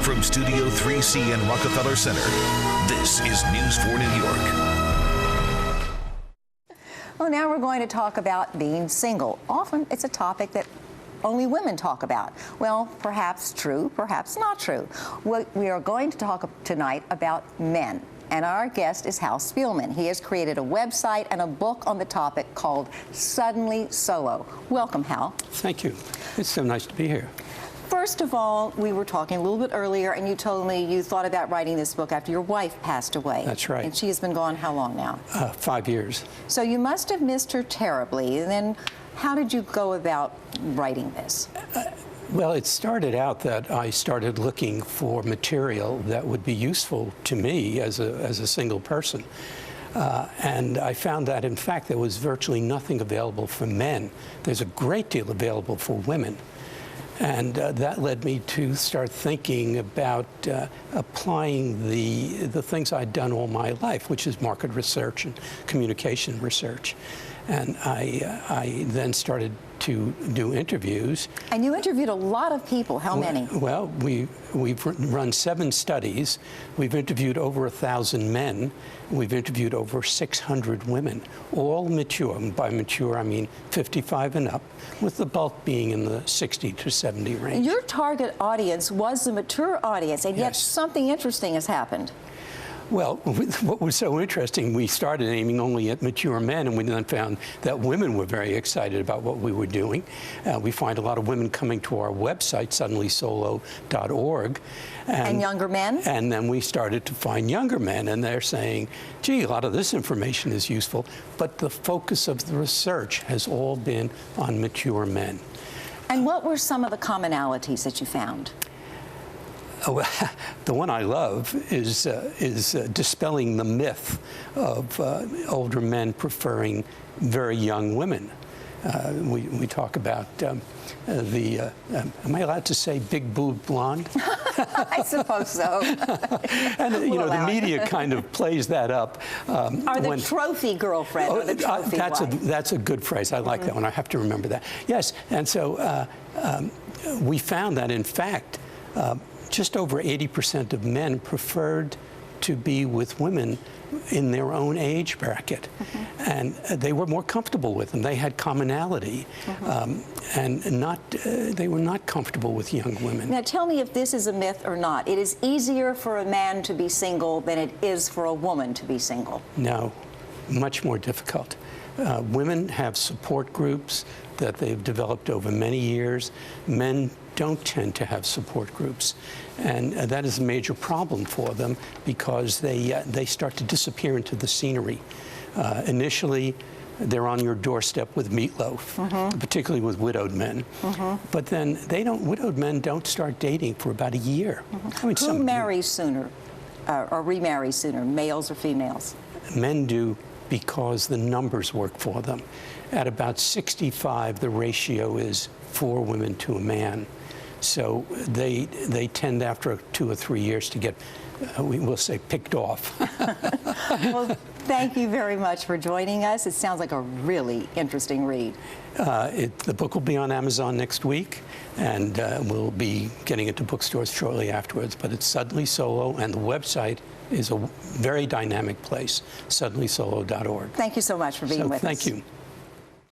From Studio 3C in Rockefeller Center, this is News 4 New York. Well, now we're going to talk about being single. Often it's a topic that only women talk about. Well, perhaps true, perhaps not true. We are going to talk tonight about men. And our guest is Hal Spielman. He has created a website and a book on the topic called Suddenly Solo. Welcome, Hal. Thank you. It's so nice to be here. First of all, we were talking a little bit earlier, and you told me you thought about writing this book after your wife passed away. That's right. And she has been gone how long now? 5 years. So you must have missed her terribly. And then how did you go about writing this? Well, it started out that I started looking for material that would be useful to me as a single person. And I found that, in fact, there was virtually nothing available for men. There's a great deal available for women. And that led me to start thinking about applying the things I'd done all my life, which is market research and communication research. And I then started to do interviews. And you interviewed a lot of people. How many? Well, we've run 7 studies. We've interviewed over 1,000 men. We've interviewed over 600 women, all mature. And by mature, I mean 55 and up, with the bulk being in the 60 to 70 range. Your target audience was the mature audience, and yet something interesting has happened. Well, what was so interesting, we started aiming only at mature men, and we then found that women were very excited about what we were doing. We find a lot of women coming to our website, suddenlysolo.org. And younger men? And then we started to find younger men, and they're saying, gee, a lot of this information is useful, but the focus of the research has all been on mature men. And what were some of the commonalities that you found? Oh, the one I love is dispelling the myth of older men preferring very young women. We talk about am I allowed to say big boob blonde? I suppose so. And you know, the media kind of plays that up. Or the trophy girlfriend, or the trophy wife. That's a good phrase. I like that one. I have to remember that. Yes, and so we found that, in fact, just over 80% of men preferred to be with women in their own age bracket. And they were more comfortable with them. They had commonality. And they were not comfortable with young women. Now tell me if this is a myth or not. It is easier for a man to be single than it is for a woman to be single. No, much more difficult. Women have support groups that they've developed over many years. Men don't tend to have support groups, and that is a major problem for them because they start to disappear into the scenery. Initially, they're on your doorstep with meatloaf, particularly with widowed men. But then widowed men don't start dating for about a year. I mean, who marries sooner or remarries sooner, males or females? Men do, because the numbers work for them. At about 65, the ratio is 4 women to a man. So they tend, after 2 or 3 years, to get, we will say, picked off. Well, thank you very much for joining us. It sounds like a really interesting read. The book will be on Amazon next week, and we'll be getting it to bookstores shortly afterwards. But it's Suddenly Solo, and the website is a very dynamic place, suddenlysolo.org. Thank you so much for being with us. Thank you.